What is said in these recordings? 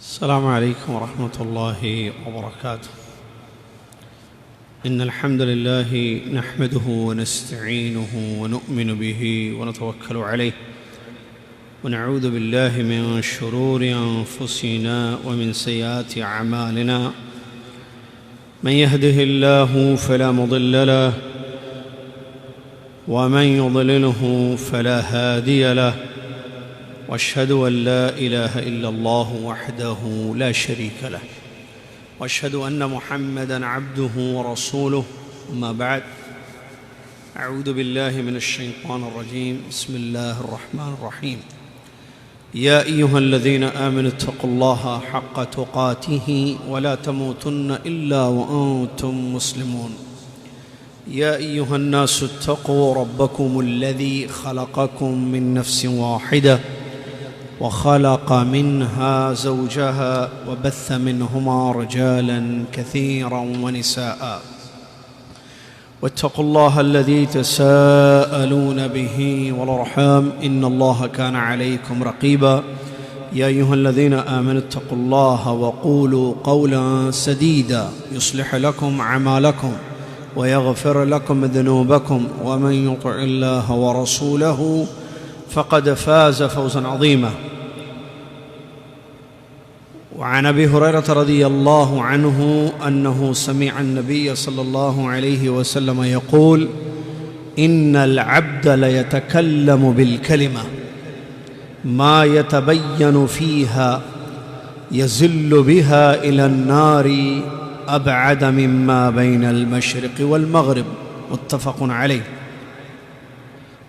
السلام عليكم ورحمة الله وبركاته. إن الحمد لله نحمده ونستعينه ونؤمن به ونتوكل عليه ونعوذ بالله من شرور أنفسنا ومن سيئات أعمالنا. من يهده الله فلا مضل له ومن يضلله فلا هادي له، واشهد ان لا اله الا الله وحده لا شريك له، واشهد ان محمدا عبده ورسوله. اما بعد، اعوذ بالله من الشيطان الرجيم. بسم الله الرحمن الرحيم. يا ايها الذين امنوا اتقوا الله حق تقاته ولا تموتن الا وانتم مسلمون. يا ايها الناس اتقوا ربكم الذي خلقكم من نفس واحده وخلق منها زوجها وبث منهما رجالا كثيرا ونساء، واتقوا الله الذي تساءلون به والارحام ان الله كان عليكم رقيبا. يا ايها الذين امنوا اتقوا الله وقولوا قولا سديدا يصلح لكم اعمالكم ويغفر لكم ذنوبكم، ومن يطع الله ورسوله فقد فاز فوزا عظيما. وعن ابي هريره رضي الله عنه انه سمع النبي صلى الله عليه وسلم يقول: ان العبد ليتكلم بالكلمه ما يتبين فيها يزل بها الى النار ابعد مما بين المشرق والمغرب. متفق عليه.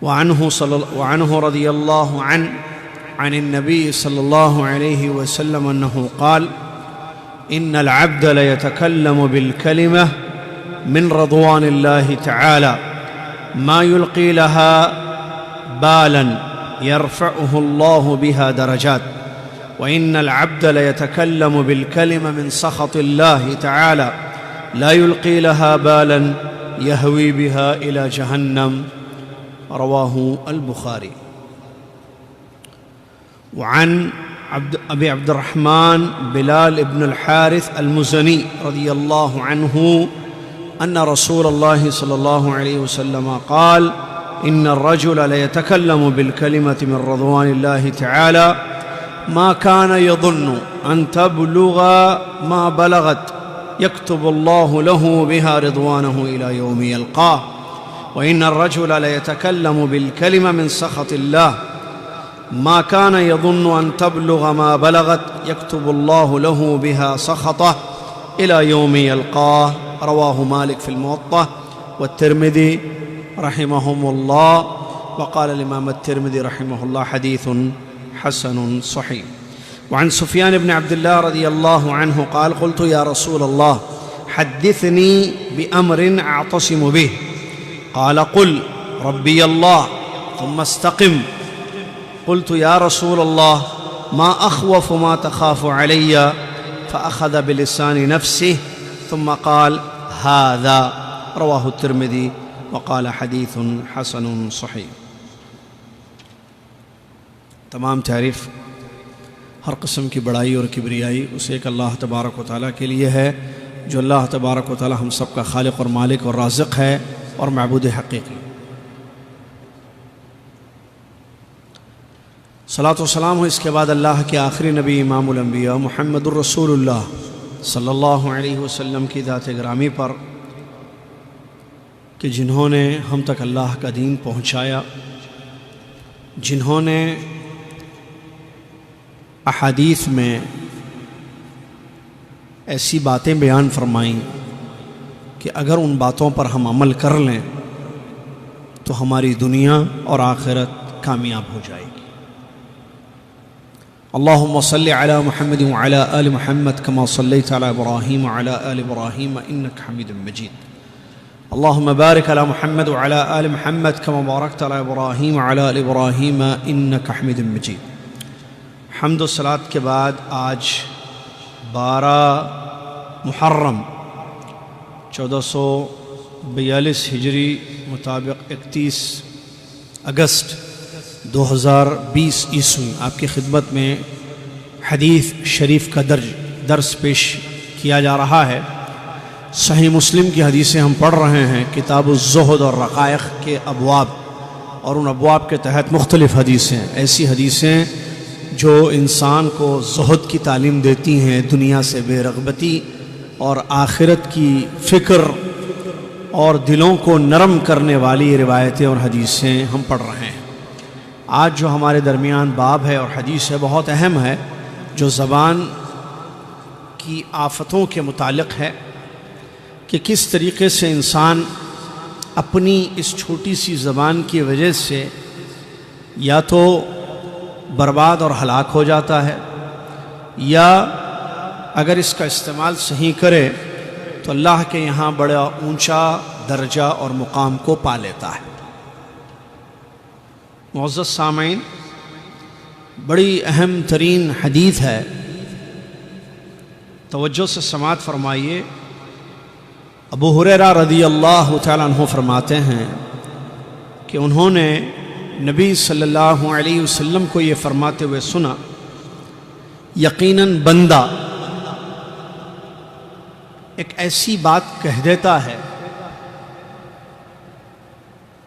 وعنه رضي الله عنه عن النبي صلى الله عليه وسلم أنه قال: إن العبد ليتكلم بالكلمة من رضوان الله تعالى ما يلقي لها بالا يرفعه الله بها درجات، وإن العبد ليتكلم بالكلمة من سخط الله تعالى لا يلقي لها بالا يهوي بها إلى جهنم. رواه البخاري. وعن أبي عبد الرحمن بلال بن الحارث المزني رضي الله عنه أن رسول الله صلى الله عليه وسلم قال: إن الرجل ليتكلم بالكلمة من رضوان الله تعالى ما كان يظن أن تبلغ ما بلغت يكتب الله له بها رضوانه إلى يوم يلقاه. وإن الرجل ليتكلم بالكلمة من سخط الله ما كان يظن أن تبلغ ما بلغت يكتب الله له بها سخطه إلى يوم يلقاه. رواه مالك في الموطأ والترمذي رحمهم الله. وقال الإمام الترمذي رحمه الله: حديث حسن صحيح. وعن سفيان بن عبد الله رضي الله عنه قال: قلت يا رسول الله حدثني بأمر أعتصم به. قال: قل ربي الله ثم استقم. قلت يا رسول الله ما أخوف ما تخاف علي؟ فأخذ بلسان نفسه ثم قال: هذا. رواه الترمذي وقال حديث حسن صحيح. تمام تعریف ہر قسم کی بڑائی اور کبریائی اس ایک اللہ تبارک و تعالیٰ کے لیے ہے، جو اللہ تبارک و تعالیٰ ہم سب کا خالق اور مالک اور رازق ہے اور معبود حقیقی۔ صلاۃ و سلام ہو اس کے بعد اللہ کے آخری نبی امام الانبیاء محمد الرسول اللہ صلی اللہ علیہ وسلم کی ذات گرامی پر، کہ جنہوں نے ہم تک اللہ کا دین پہنچایا، جنہوں نے احادیث میں ایسی باتیں بیان فرمائیں کہ اگر ان باتوں پر ہم عمل کر لیں تو ہماری دنیا اور آخرت کامیاب ہو جائے گی۔ اللہم صلی علی محمد وعلی آل محمد کما صلیت علی ابراہیم وعلی آل ابراہیم انک حمید مجید۔ اللہم بارک علی محمد وعلی آل محمد کما بارکت علی ابراہیم وعلی آل ابراہیم انک حمید مجید۔ حمد و صلاۃ کے بعد آج 12 محرم 1442 ہجری مطابق 31 اگست 2020 عیسوی آپ کی خدمت میں حدیث شریف کا درس پیش کیا جا رہا ہے۔ صحیح مسلم کی حدیثیں ہم پڑھ رہے ہیں، کتاب الزہد اور رقائق کے ابواب، اور ان ابواب کے تحت مختلف حدیثیں، ایسی حدیثیں جو انسان کو زہد کی تعلیم دیتی ہیں، دنیا سے بے رغبتی اور آخرت کی فکر اور دلوں کو نرم کرنے والی روایتیں اور حدیثیں ہم پڑھ رہے ہیں۔ آج جو ہمارے درمیان باب ہے اور حدیث ہے، بہت اہم ہے، جو زبان کی آفتوں کے متعلق ہے کہ کس طریقے سے انسان اپنی اس چھوٹی سی زبان کی وجہ سے یا تو برباد اور ہلاک ہو جاتا ہے، یا اگر اس کا استعمال صحیح کرے تو اللہ کے یہاں بڑا اونچا درجہ اور مقام کو پا لیتا ہے۔ معزز سامعین، بڑی اہم ترین حدیث ہے، توجہ سے سماعت فرمائیے۔ ابو ہریرہ رضی اللہ تعالیٰ عنہ فرماتے ہیں کہ انہوں نے نبی صلی اللہ علیہ وسلم کو یہ فرماتے ہوئے سنا، یقیناً بندہ ایک ایسی بات کہہ دیتا ہے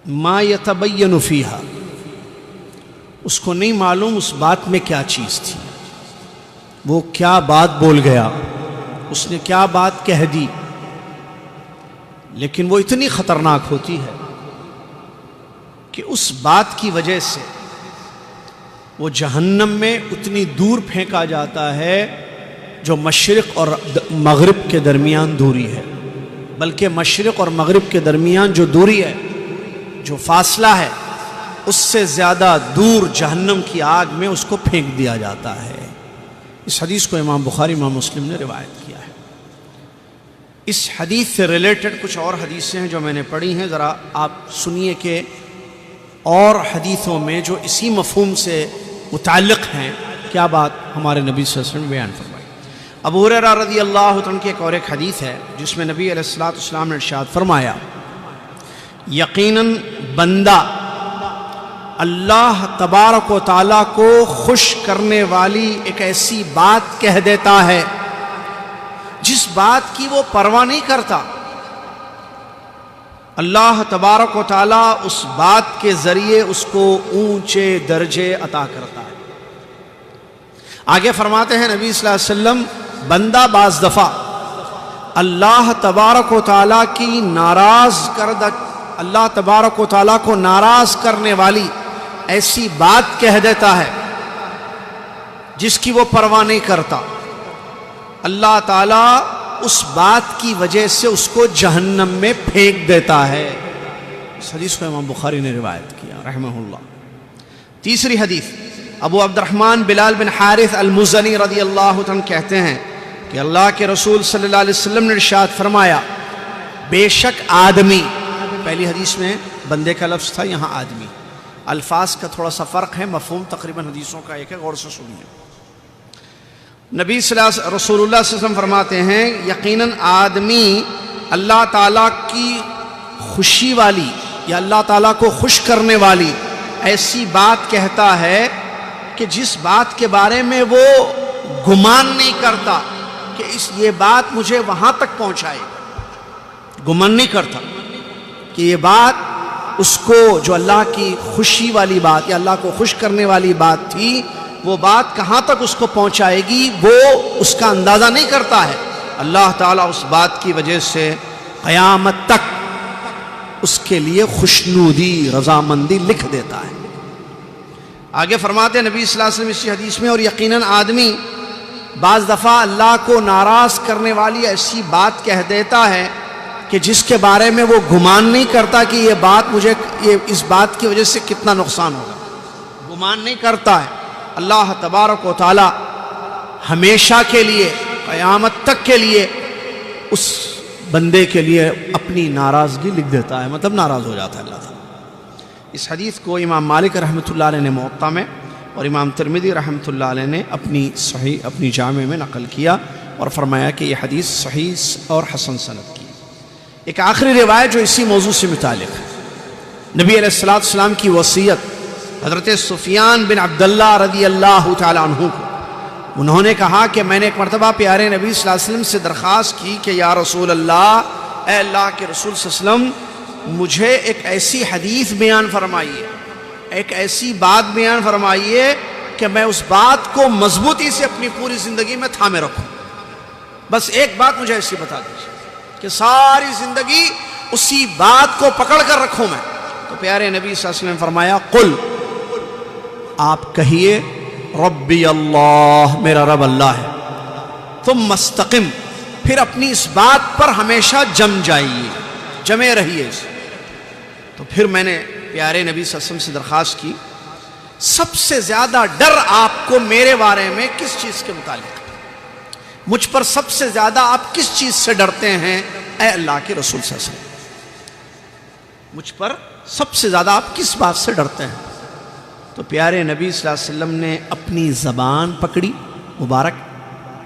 ما یتبین فیہا، اس کو نہیں معلوم اس بات میں کیا چیز تھی، وہ کیا بات بول گیا، اس نے کیا بات کہہ دی، لیکن وہ اتنی خطرناک ہوتی ہے کہ اس بات کی وجہ سے وہ جہنم میں اتنی دور پھینکا جاتا ہے جو مشرق اور مغرب کے درمیان دوری ہے، بلکہ مشرق اور مغرب کے درمیان جو دوری ہے، جو فاصلہ ہے، اس سے زیادہ دور جہنم کی آگ میں اس کو پھینک دیا جاتا ہے۔ اس حدیث کو امام بخاری امام مسلم نے روایت کیا ہے۔ اس حدیث سے ریلیٹڈ کچھ اور حدیثیں ہیں جو میں نے پڑھی ہیں، ذرا آپ سنیے کہ اور حدیثوں میں جو اسی مفہوم سے متعلق ہیں کیا بات ہمارے نبی صلی اللہ علیہ وسلم نے بیان فرمائی۔ ابو ہریرہ رضی اللہ عنہ کی ایک اور ایک حدیث ہے جس میں نبی علیہ الصلوۃ والسلام نے ارشاد فرمایا، یقیناً بندہ اللہ تبارک و تعالیٰ کو خوش کرنے والی ایک ایسی بات کہہ دیتا ہے جس بات کی وہ پرواہ نہیں کرتا، اللہ تبارک و تعالیٰ اس بات کے ذریعے اس کو اونچے درجے عطا کرتا ہے۔ آگے فرماتے ہیں نبی صلی اللہ علیہ وسلم، بندہ بعض دفعہ اللہ تبارک و تعالیٰ کی اللہ تبارک و تعالیٰ کو ناراض کرنے والی ایسی بات کہہ دیتا ہے جس کی وہ پرواہ نہیں کرتا، اللہ تعالیٰ اس بات کی وجہ سے اس کو جہنم میں پھینک دیتا ہے۔ اس حدیث کو امام بخاری نے روایت کیا رحمہ اللہ۔ تیسری حدیث، ابو عبد الرحمن بلال بن حارث المزنی رضی اللہ عنہ کہتے ہیں کہ اللہ کے رسول صلی اللہ علیہ وسلم نے ارشاد فرمایا، بے شک آدمی، پہلی حدیث میں بندے کا لفظ تھا، یہاں آدمی، الفاظ کا تھوڑا سا فرق ہے، مفہوم تقریباً حدیثوں کا ایک ہے، غور سے سنیے۔ رسول اللہ صلی اللہ علیہ وسلم فرماتے ہیں، یقیناً آدمی اللہ تعالیٰ کی خوشی والی یا اللہ تعالیٰ کو خوش کرنے والی ایسی بات کہتا ہے کہ جس بات کے بارے میں وہ گمان نہیں کرتا کہ یہ بات مجھے وہاں تک پہنچائے، گمان نہیں کرتا کہ یہ بات اس کو جو اللہ کی خوشی والی بات یا اللہ کو خوش کرنے والی بات تھی، وہ بات کہاں تک اس کو پہنچائے گی وہ اس کا اندازہ نہیں کرتا ہے۔ اللہ تعالیٰ اس بات کی وجہ سے قیامت تک اس کے لیے خوشنودی، رضامندی لکھ دیتا ہے۔ آگے فرماتے ہیں نبی صلی اللہ علیہ وسلم اسی حدیث میں، اور یقیناً آدمی بعض دفعہ اللہ کو ناراض کرنے والی ایسی بات کہہ دیتا ہے کہ جس کے بارے میں وہ گمان نہیں کرتا کہ یہ بات مجھے اس بات کی وجہ سے کتنا نقصان ہوگا، گمان نہیں کرتا ہے۔ اللہ تبارک و تعالی ہمیشہ کے لیے، قیامت تک کے لیے اس بندے کے لیے اپنی ناراضگی لکھ دیتا ہے، مطلب ناراض ہو جاتا ہے اللہ تعالیٰ۔ اس حدیث کو امام مالک رحمۃ اللہ علیہ نے موطا میں اور امام ترمذی رحمۃ اللہ علیہ نے اپنی جامع میں نقل کیا اور فرمایا کہ یہ حدیث صحیح اور حسن سند کی۔ ایک آخری روایت جو اسی موضوع سے متعلق ہے، نبی علیہ السلام کی وصیت حضرت سفیان بن عبداللہ رضی اللہ تعالیٰ عنہ کو انہوں نے کہا کہ میں نے ایک مرتبہ پیارے نبی صلی اللہ علیہ وسلم سے درخواست کی کہ یا رسول اللہ، اے اللہ کے رسول صلی اللہ علیہ وسلم، مجھے ایک ایسی حدیث بیان فرمائیے، ایک ایسی بات بیان فرمائیے کہ میں اس بات کو مضبوطی سے اپنی پوری زندگی میں تھامے رکھوں۔ بس ایک بات مجھے ایسی بتا دیجیے کہ ساری زندگی اسی بات کو پکڑ کر رکھوں میں۔ تو پیارے نبی صلی اللہ علیہ وسلم نے فرمایا قل، آپ کہیے ربی اللہ، میرا رب اللہ ہے، تم مستقم، پھر اپنی اس بات پر ہمیشہ جم جائیے، جمے رہیے۔ تو پھر میں نے پیارے نبی صلی اللہ علیہ وسلم سے درخواست کی، سب سے زیادہ ڈر آپ کو میرے بارے میں کس چیز کے متعلق؟ مجھ پر سب سے زیادہ آپ کس چیز سے ڈرتے ہیں اے اللہ کے رسول صلی اللہ علیہ وسلم؟ مجھ پر سب سے زیادہ آپ کس بات سے ڈرتے ہیں؟ تو پیارے نبی صلی اللہ علیہ وسلم نے اپنی زبان پکڑی مبارک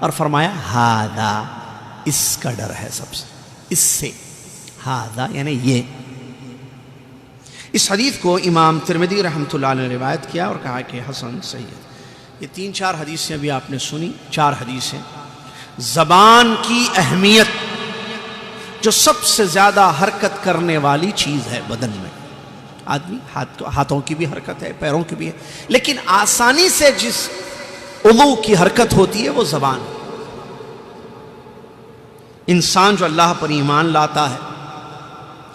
اور فرمایا ہاذا، اس کا ڈر ہے سب سے، اس سے، ہاذا یعنی یہ۔ اس حدیث کو امام ترمذی رحمۃ اللہ علیہ نے روایت کیا اور کہا کہ حسن صحیح ہے۔ یہ 3-4 حدیثیں ابھی آپ نے سنی، 4 حدیثیں۔ زبان کی اہمیت، جو سب سے زیادہ حرکت کرنے والی چیز ہے بدن میں، آدمی ہاتھوں کی بھی حرکت ہے، پیروں کی بھی ہے، لیکن آسانی سے جس عضو کی حرکت ہوتی ہے وہ زبان۔ انسان جو اللہ پر ایمان لاتا ہے،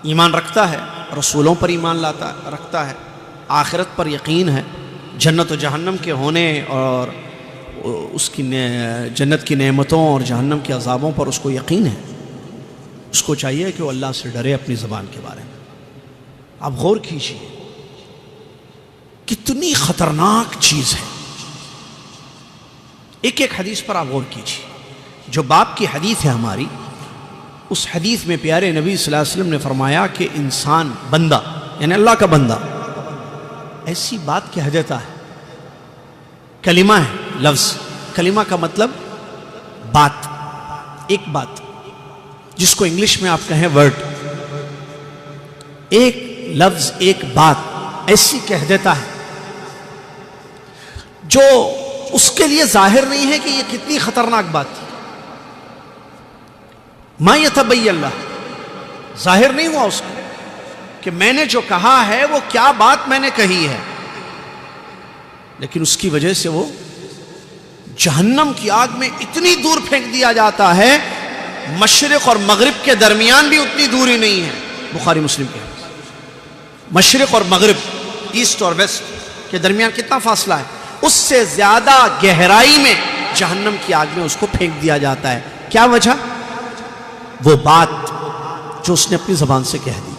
ایمان رکھتا ہے، رسولوں پر ایمان رکھتا ہے، آخرت پر یقین ہے، جنت و جہنم کے ہونے اور اس کی جنت کی نعمتوں اور جہنم کے عذابوں پر اس کو یقین ہے، اس کو چاہیے کہ وہ اللہ سے ڈرے اپنی زبان کے بارے میں۔ آپ غور کیجیے کتنی خطرناک چیز ہے، ایک ایک حدیث پر آپ غور کیجیے۔ جو باب کی حدیث ہے ہماری، اس حدیث میں پیارے نبی صلی اللہ علیہ وسلم نے فرمایا کہ انسان، بندہ یعنی اللہ کا بندہ، ایسی بات کہہ دیتا ہے، کلمہ ہے، لفظ، کلمہ کا مطلب بات، ایک بات، جس کو انگلش میں آپ کہیں ورڈ، ایک لفظ، ایک بات ایسی کہہ دیتا ہے جو اس کے لیے ظاہر نہیں ہے کہ یہ کتنی خطرناک بات تھی۔ ما یتبین اللہ، ظاہر نہیں ہوا اس کو کہ میں نے جو کہا ہے وہ کیا بات میں نے کہی ہے، لیکن اس کی وجہ سے وہ جہنم کی آگ میں اتنی دور پھینک دیا جاتا ہے، مشرق اور مغرب کے درمیان بھی اتنی دوری نہیں ہے۔ بخاری مسلم کے مشرق اور مغرب، ایسٹ اور ویسٹ کے درمیان کتنا فاصلہ ہے، اس سے زیادہ گہرائی میں جہنم کی آگ میں اس کو پھینک دیا جاتا ہے۔ کیا وجہ؟ وہ بات جو اس نے اپنی زبان سے کہہ دی۔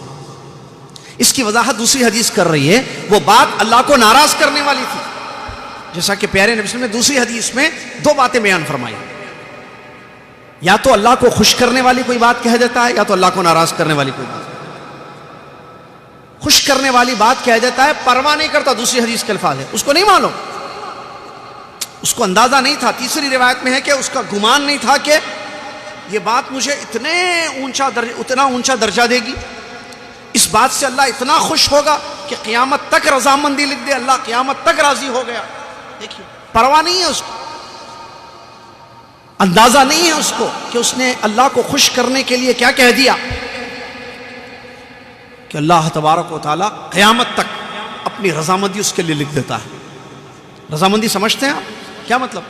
اس کی وضاحت دوسری حدیث کر رہی ہے، وہ بات اللہ کو ناراض کرنے والی تھی، جیسا کہ پیارے نبی صلی اللہ علیہ وسلم نے دوسری حدیث میں 2 باتیں بیان فرمائی، یا تو اللہ کو خوش کرنے والی کوئی بات کہہ دیتا ہے، یا تو اللہ کو ناراض کرنے والی کوئی بات۔ خوش کرنے والی بات کہہ دیتا ہے، پرواہ نہیں کرتا، دوسری حدیث کے الفاظ ہے، اس کو نہیں معلوم، اس کو اندازہ نہیں تھا۔ تیسری روایت میں ہے کہ اس کا گمان نہیں تھا کہ یہ بات مجھے اتنا اونچا درجہ دے گی، اس بات سے اللہ اتنا خوش ہوگا کہ قیامت تک رضامندی لکھ دے، اللہ قیامت تک راضی ہو گیا۔ دیکھیے، پرواہ نہیں ہے اس کو، اندازہ نہیں ہے اس کو کہ اس نے اللہ کو خوش کرنے کے لیے کیا کہہ دیا، کہ اللہ تبارک و تعالیٰ قیامت تک اپنی رضامندی اس کے لیے لکھ دیتا ہے۔ رضامندی سمجھتے ہیں آپ کیا مطلب؟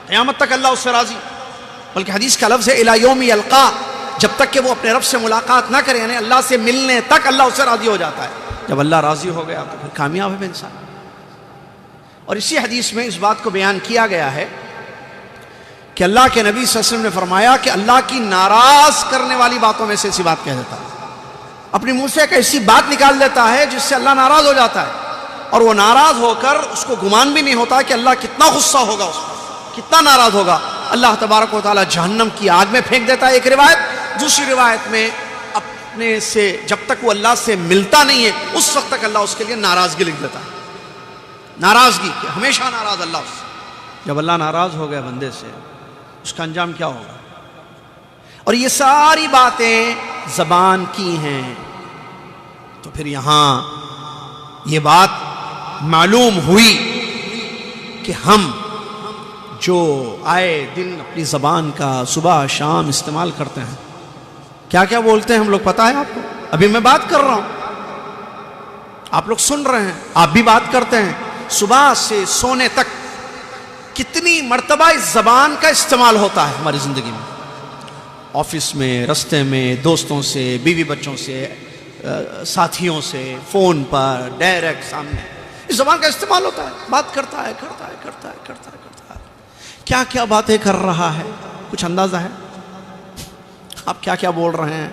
قیامت تک اللہ اس سے راضی، بلکہ حدیث کا لفظ ہے الی یوم یلقا، جب تک کہ وہ اپنے رب سے ملاقات نہ کرے، یعنی اللہ سے ملنے تک اللہ اس سے راضی ہو جاتا ہے۔ جب اللہ راضی ہو گیا تو پھر کامیاب ہے انسان۔ اور اسی حدیث میں اس بات کو بیان کیا گیا ہے کہ اللہ کے نبی صلی اللہ علیہ وسلم نے فرمایا کہ اللہ کی ناراض کرنے والی باتوں میں سے ایسی بات کہہ دیتا ہے، اپنی منہ سے ایک ایسی بات نکال دیتا ہے جس سے اللہ ناراض ہو جاتا ہے، اور وہ ناراض ہو کر اس کو گمان بھی نہیں ہوتا کہ اللہ کتنا غصہ ہوگا، اس پر کتنا ناراض ہوگا، اللہ تبارک و تعالیٰ جہنم کی آگ میں پھینک دیتا ہے۔ ایک روایت، دوسری روایت میں اپنے سے جب تک وہ اللہ سے ملتا نہیں ہے اس وقت تک اللہ اس کے لیے ناراضگی لکھ دیتا ہے، ناراضگی، کہ ہمیشہ ناراض اللہ اس سے۔ جب اللہ ناراض ہو گیا بندے سے، اس کا انجام کیا ہوگا؟ اور یہ ساری باتیں زبان کی ہیں۔ تو پھر یہاں یہ بات معلوم ہوئی کہ ہم جو آئے دن اپنی زبان کا صبح شام استعمال کرتے ہیں، کیا کیا بولتے ہیں ہم لوگ پتہ ہے آپ کو؟ ابھی میں بات کر رہا ہوں، آپ لوگ سن رہے ہیں، آپ بھی بات کرتے ہیں، صبح سے سونے تک کتنی مرتبہ اس زبان کا استعمال ہوتا ہے ہماری زندگی میں، آفس میں، رستے میں، دوستوں سے، بیوی بچوں سے، ساتھیوں سے، فون پر، ڈائریکٹ سامنے، اس زبان کا استعمال ہوتا ہے، بات کرتا ہے، کیا کیا باتیں کر رہا ہے، کچھ اندازہ ہے؟ آپ کیا کیا بول رہے ہیں،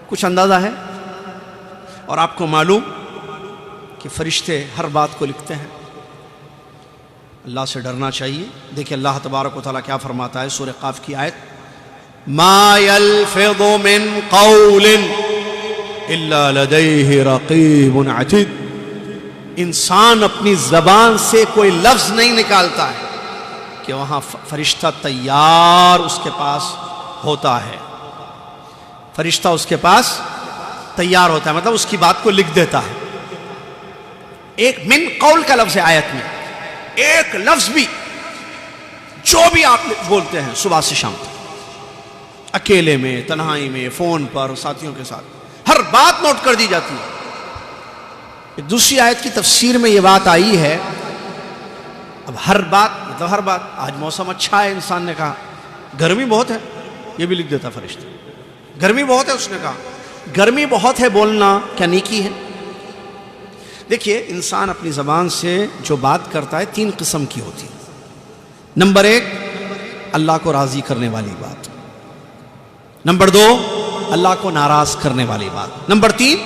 کچھ اندازہ ہے؟ اور آپ کو معلوم کہ فرشتے ہر بات کو لکھتے ہیں۔ اللہ سے ڈرنا چاہیے۔ دیکھیں اللہ تبارک و تعالیٰ کیا فرماتا ہے سورہ قاف کی آیت، ما يلفظ من قول الا لديه رقیب عتید، انسان اپنی زبان سے کوئی لفظ نہیں نکالتا ہے کہ وہاں فرشتہ تیار اس کے پاس ہوتا ہے، فرشتہ اس کے پاس تیار ہوتا ہے، مطلب اس کی بات کو لکھ دیتا ہے۔ ایک من قول کا لفظ ہے آیت میں، ایک لفظ بھی جو بھی آپ بولتے ہیں صبح سے شام تک، اکیلے میں، تنہائی میں، فون پر، ساتھیوں کے ساتھ، ہر بات نوٹ کر دی جاتی ہے۔ ایک دوسری آیت کی تفسیر میں یہ بات آئی ہے، اب ہر بات مطلب ہر بات، آج موسم اچھا ہے، انسان نے کہا گرمی بہت ہے، یہ بھی لکھ دیتا فرشتہ، گرمی بہت ہے، اس نے کہا گرمی بہت ہے بولنا کیا نیکی ہے؟ دیکھیے انسان اپنی زبان سے جو بات کرتا ہے تین قسم کی ہوتی ہے۔ نمبر ایک، اللہ کو راضی کرنے والی بات، نمبر دو، اللہ کو ناراض کرنے والی بات، نمبر تین،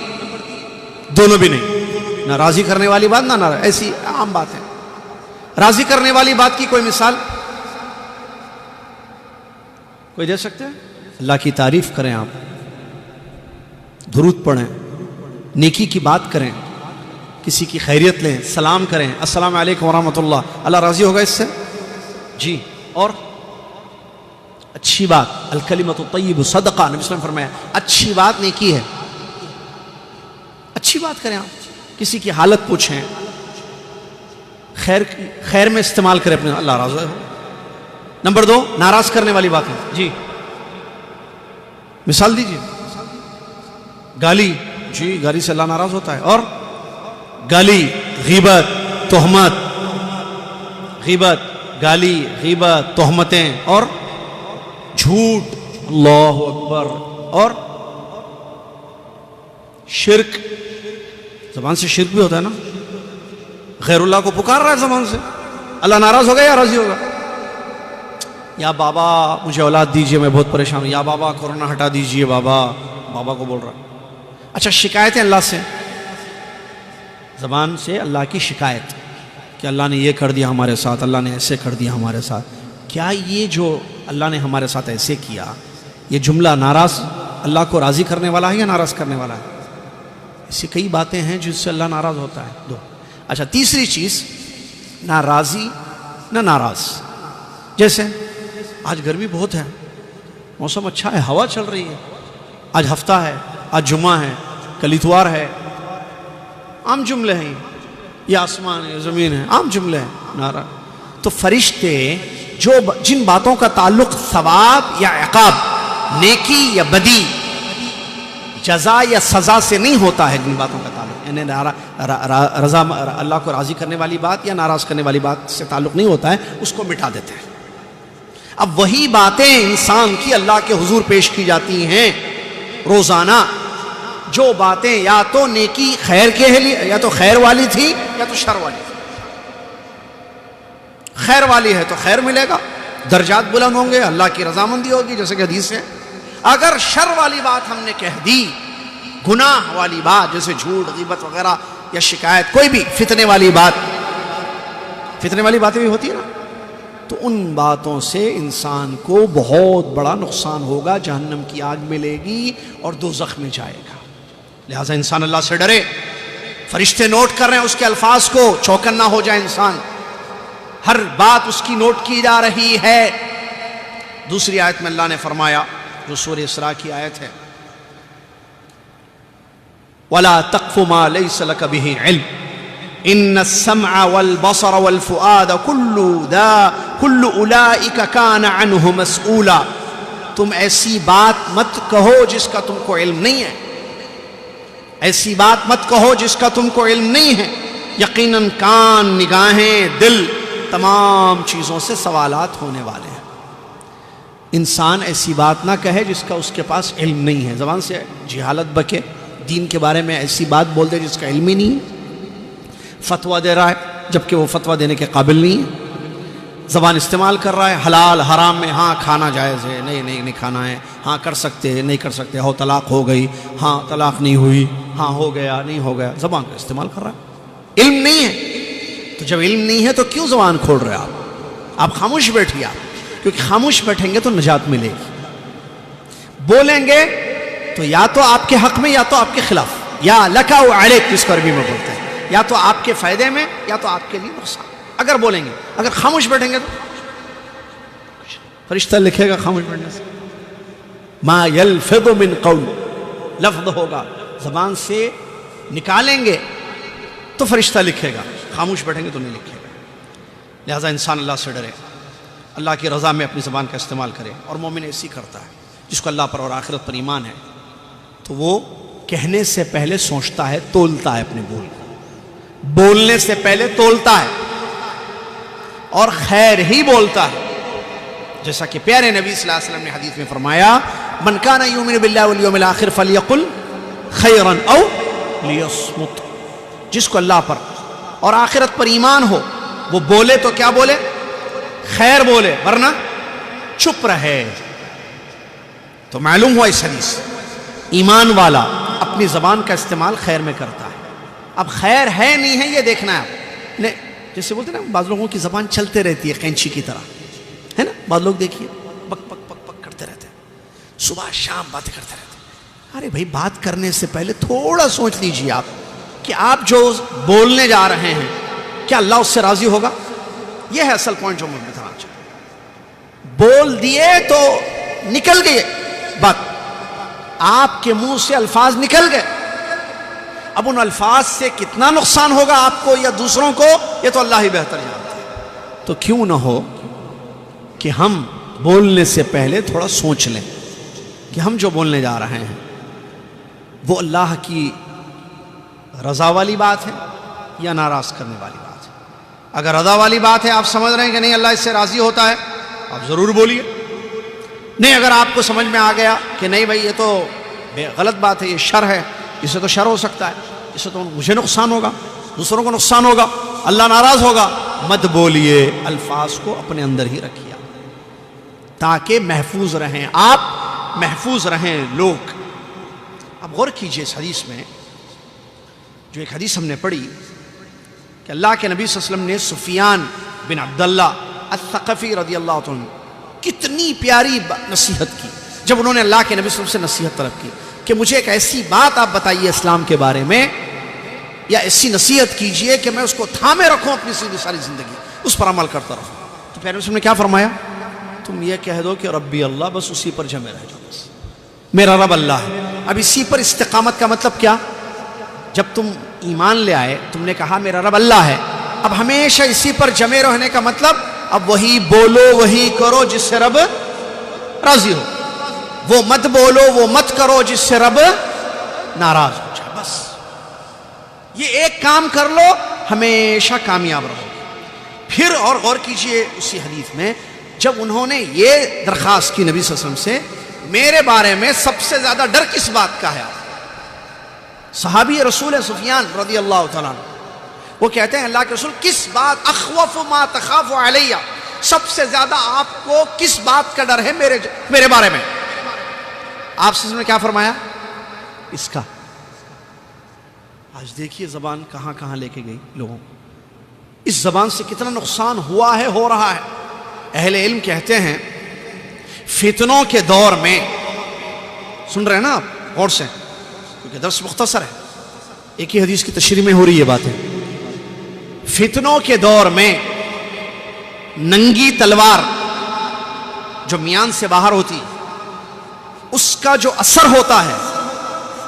دونوں بھی نہیں، نہ راضی کرنے والی بات نہ ناراض، ایسی عام بات ہے۔ راضی کرنے والی بات کی کوئی مثال کوئی دے سکتے ہیں؟ اللہ کی تعریف کریں، آپ درود پڑھیں، نیکی کی بات کریں، کسی کی خیریت لیں، سلام کریں، السلام علیکم ورحمۃ اللہ، اللہ راضی ہوگا اس سے؟ جی۔ اور اچھی بات، الکلمۃ الطیب صدقہ، نبی صلی اللہ علیہ وسلم فرمایا اچھی بات نیکی ہے، اچھی بات کریں، آپ کسی کی حالت پوچھیں، خیر میں استعمال کریں اپنے، اللہ راضی ہو۔ نمبر دو، ناراض کرنے والی بات ہے، جی مثال دیجیے۔ گالی، جی گالی سے اللہ ناراض ہوتا ہے۔ اور گالی، غیبت، تہمت، غیبت، گالی، غیبت، تہمتیں، اور جھوٹ، اللہ اکبر، اور شرک، زبان سے شرک بھی ہوتا ہے نا، غیر اللہ کو پکار رہا ہے زبان سے، اللہ ناراض ہوگا یا راضی ہوگا؟ یا بابا مجھے اولاد دیجئے، میں بہت پریشان ہوں، یا بابا کورونا ہٹا دیجئے، بابا کو بول رہا۔ اچھا شکایتیں اللہ سے، زبان سے اللہ کی شکایت کہ اللہ نے یہ کر دیا ہمارے ساتھ، اللہ نے ایسے کر دیا ہمارے ساتھ، کیا یہ جو اللہ نے ہمارے ساتھ ایسے کیا، یہ جملہ ناراض اللہ کو راضی کرنے والا ہے یا ناراض کرنے والا ہے؟ ایسی کئی باتیں ہیں جس سے اللہ ناراض ہوتا ہے۔ دو۔ اچھا تیسری چیز، نہ راضی نہ ناراض، جیسے آج گرمی بہت ہے، موسم اچھا ہے، ہوا چل رہی ہے، آج ہفتہ ہے، آج جمعہ ہے، کل اتوار ہے، عام جملے ہیں، یہ آسمان ہے، زمین ہے، عام جملے ہیں، ناراض۔ تو فرشتے جو جن باتوں کا تعلق ثواب یا عقاب، نیکی یا بدی، جزا یا سزا سے نہیں ہوتا ہے، جن باتوں کا تعلق یعنی رضا اللہ کو راضی کرنے والی بات یا ناراض کرنے والی بات سے تعلق نہیں ہوتا ہے، اس کو مٹا دیتے ہیں۔ اب وہی باتیں انسان کی اللہ کے حضور پیش کی جاتی ہیں روزانہ، جو باتیں یا تو نیکی خیر کے لیے، یا تو خیر والی تھی یا تو شر والی تھی۔ خیر والی ہے تو خیر ملے گا، درجات بلند ہوں گے، اللہ کی رضامندی ہوگی، جیسے کہ حدیث ہے۔ اگر شر والی بات ہم نے کہہ دی، گناہ والی بات جیسے جھوٹ، غیبت وغیرہ، یا شکایت، کوئی بھی فتنے والی بات، فتنے والی باتیں بھی ہوتی ہیں نا، تو ان باتوں سے انسان کو بہت بڑا نقصان ہوگا، جہنم کی آگ ملے گی اور دوزخ میں جائے گا۔ لہٰذا انسان اللہ سے ڈرے، فرشتے نوٹ کر رہے ہیں اس کے الفاظ کو، چوکن نہ ہو جائے انسان، ہر بات اس کی نوٹ کی جا رہی ہے۔ دوسری آیت میں اللہ نے فرمایا، جو سورہ اسراء کی آیت ہے، وَلَا تَقْفُ مَا لَيْسَ لَكَ بِهِ عِلْمٍ ان السمع والبصر والفؤاد كل اولئک کان عنہ مسئولا. تم ایسی بات مت کہو جس کا تم کو علم نہیں ہے، ایسی بات مت کہو جس کا تم کو علم نہیں ہے. یقیناً کان، نگاہیں، دل، تمام چیزوں سے سوالات ہونے والے ہیں. انسان ایسی بات نہ کہے جس کا اس کے پاس علم نہیں ہے. زبان سے جہالت بکے، دین کے بارے میں ایسی بات بول دے جس کا علم ہی نہیں ہے. فتویٰ دے رہا ہے جبکہ وہ فتویٰ دینے کے قابل نہیں ہے. زبان استعمال کر رہا ہے حلال حرام میں، ہاں کھانا جائز ہے، نہیں کھانا ہے، ہاں کر سکتے نہیں کر سکتے، ہو طلاق ہو گئی، ہاں طلاق نہیں ہوئی، ہاں ہو گیا نہیں ہو گیا. زبان کا استعمال کر رہا ہے، علم نہیں ہے. تو جب علم نہیں ہے تو کیوں زبان کھول رہے آپ خاموش بیٹھیے. آپ کیونکہ خاموش بیٹھیں گے تو نجات ملے گی. بولیں گے تو یا تو آپ کے حق میں یا تو آپ کے خلاف، یا لکا و علیک جس کو عربی میں بولتے ہیں، یا تو آپ کے فائدے میں یا تو آپ کے لیے نقصان. اگر بولیں گے، اگر خاموش بیٹھیں گے تو فرشتہ لکھے گا خاموش بیٹھنے سے ما یلفظ من قول، لفظ ہوگا زبان سے نکالیں گے تو فرشتہ لکھے گا، خاموش بیٹھیں گے تو نہیں لکھے گا. لہذا انسان اللہ سے ڈرے، اللہ کی رضا میں اپنی زبان کا استعمال کرے. اور مومن ایسی کرتا ہے جس کو اللہ پر اور آخرت پر ایمان ہے تو وہ کہنے سے پہلے سوچتا ہے، تولتا ہے اپنے بول کو، بولنے سے پہلے تولتا ہے اور خیر ہی بولتا ہے. جیسا کہ پیارے نبی صلی اللہ علیہ وسلم نے حدیث میں فرمایا، من کان یؤمن باللہ والیوم الآخر فلیقل خیرا او لیصمت. جس کو اللہ پر اور آخرت پر ایمان ہو وہ بولے تو کیا بولے؟ خیر بولے، ورنہ چپ رہے. تو معلوم ہوا اس حدیث ایمان والا اپنی زبان کا استعمال خیر میں کرتا ہے. اب خیر ہے نہیں ہے یہ دیکھنا ہے آپ. جیسے بولتے ہیں نا بعض لوگوں کی زبان چلتے رہتی ہے قینچی کی طرح، ہے نا. بعض لوگ دیکھیے بک پک پک پک کرتے رہتے ہیں، صبح شام باتیں کرتے رہتے ہیں. ارے بھائی بات کرنے سے پہلے تھوڑا سوچ لیجیے آپ کہ آپ جو بولنے جا رہے ہیں کیا اللہ اس سے راضی ہوگا. یہ ہے اصل پوائنٹ جو مجھے بتانا چاہیے. بول دیے تو نکل گئے بات، آپ کے منہ سے الفاظ نکل گئے. اب ان الفاظ سے کتنا نقصان ہوگا آپ کو یا دوسروں کو یہ تو اللہ ہی بہتر جانتا ہے. تو کیوں نہ ہو کہ ہم بولنے سے پہلے تھوڑا سوچ لیں کہ ہم جو بولنے جا رہے ہیں وہ اللہ کی رضا والی بات ہے یا ناراض کرنے والی بات ہے. اگر رضا والی بات ہے، آپ سمجھ رہے ہیں کہ نہیں اللہ اس سے راضی ہوتا ہے، آپ ضرور بولیے. نہیں، اگر آپ کو سمجھ میں آ گیا کہ نہیں بھائی یہ تو غلط بات ہے، یہ شر ہے، اس سے تو شر ہو سکتا ہے، اس سے تو مجھے نقصان ہوگا، دوسروں کو نقصان ہوگا، اللہ ناراض ہوگا، مت بولیے. الفاظ کو اپنے اندر ہی رکھیے تاکہ محفوظ رہیں آپ، محفوظ رہیں لوگ. اب غور کیجئے اس حدیث میں، جو ایک حدیث ہم نے پڑھی کہ اللہ کے نبی صلی اللہ علیہ وسلم نے سفیان بن عبداللہ الثقفی رضی اللہ عنہ کتنی پیاری نصیحت کی جب انہوں نے اللہ کے نبی صلی اللہ علیہ وسلم سے نصیحت طلب کی کہ مجھے ایک ایسی بات آپ بتائیے اسلام کے بارے میں، یا ایسی نصیحت کیجئے کہ میں اس کو تھامے رکھوں اپنی ساری زندگی، اس پر عمل کرتا رہوں. تو پیارے رسول نے کیا فرمایا؟ تم یہ کہہ دو کہ ربی اللہ، بس اسی پر جمے رہ جاؤ، بس میرا رب اللہ ہے. اب اسی پر استقامت کا مطلب کیا؟ جب تم ایمان لے آئے تم نے کہا میرا رب اللہ ہے، اب ہمیشہ اسی پر جمے رہنے کا مطلب اب وہی بولو وہی کرو جس سے رب راضی ہو، وہ مت بولو وہ مت کرو جس سے رب ناراض ہو جائے. بس یہ ایک کام کر لو، ہمیشہ کامیاب رہو. پھر اور غور کیجئے اسی حدیث میں جب انہوں نے یہ درخواست کی نبی صلی اللہ علیہ وسلم سے، میرے بارے میں سب سے زیادہ ڈر کس بات کا ہے؟ صحابی رسول سفیان رضی اللہ تعالیٰ عنہ وہ کہتے ہیں اللہ کے رسول کس بات، اخوف ما تخاف علیہ، سب سے زیادہ آپ کو کس بات کا ڈر ہے میرے بارے میں؟ آپ سے نے کیا فرمایا؟ اس کا. آج دیکھیے زبان کہاں کہاں لے کے گئی لوگوں کو. اس زبان سے کتنا نقصان ہوا ہے، ہو رہا ہے. اہل علم کہتے ہیں فتنوں کے دور میں، سن رہے ہیں نا آپ غور سے کیونکہ درس مختصر ہے، ایک ہی حدیث کی تشریح میں ہو رہی ہے باتیں. فتنوں کے دور میں ننگی تلوار جو میان سے باہر ہوتی اس کا جو اثر ہوتا ہے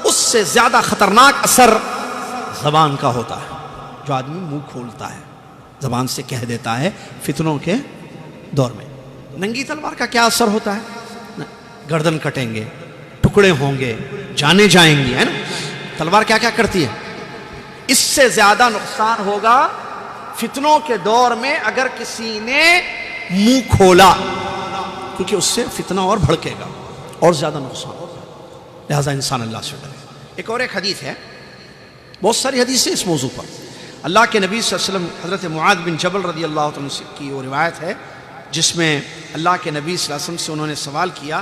اس سے زیادہ خطرناک اثر زبان کا ہوتا ہے. جو آدمی منہ کھولتا ہے، زبان سے کہہ دیتا ہے فتنوں کے دور میں۔ ننگی تلوار کا کیا اثر ہوتا ہے؟ گردن کٹیں گے، ٹکڑے ہوں گے، جانے جائیں گی، ہے نا؟ تلوار کیا کیا کرتی ہے؟ اس سے زیادہ نقصان ہوگا فتنوں کے دور میں اگر کسی نے منہ کھولا، کیونکہ اس سے فتنہ اور بھڑکے گا اور زیادہ نقصان ہوگا۔ لہذا انسان اللہ سے ڈرے۔ ایک اور ایک حدیث ہے، بہت ساری حدیث ہے اس موضوع پر۔ اللہ کے نبی صلی اللہ علیہ وسلم، حضرت معاذ بن جبل رضی اللہ عنہ کی وہ روایت ہے جس میں اللہ کے نبی صلی اللہ علیہ وسلم سے انہوں نے سوال کیا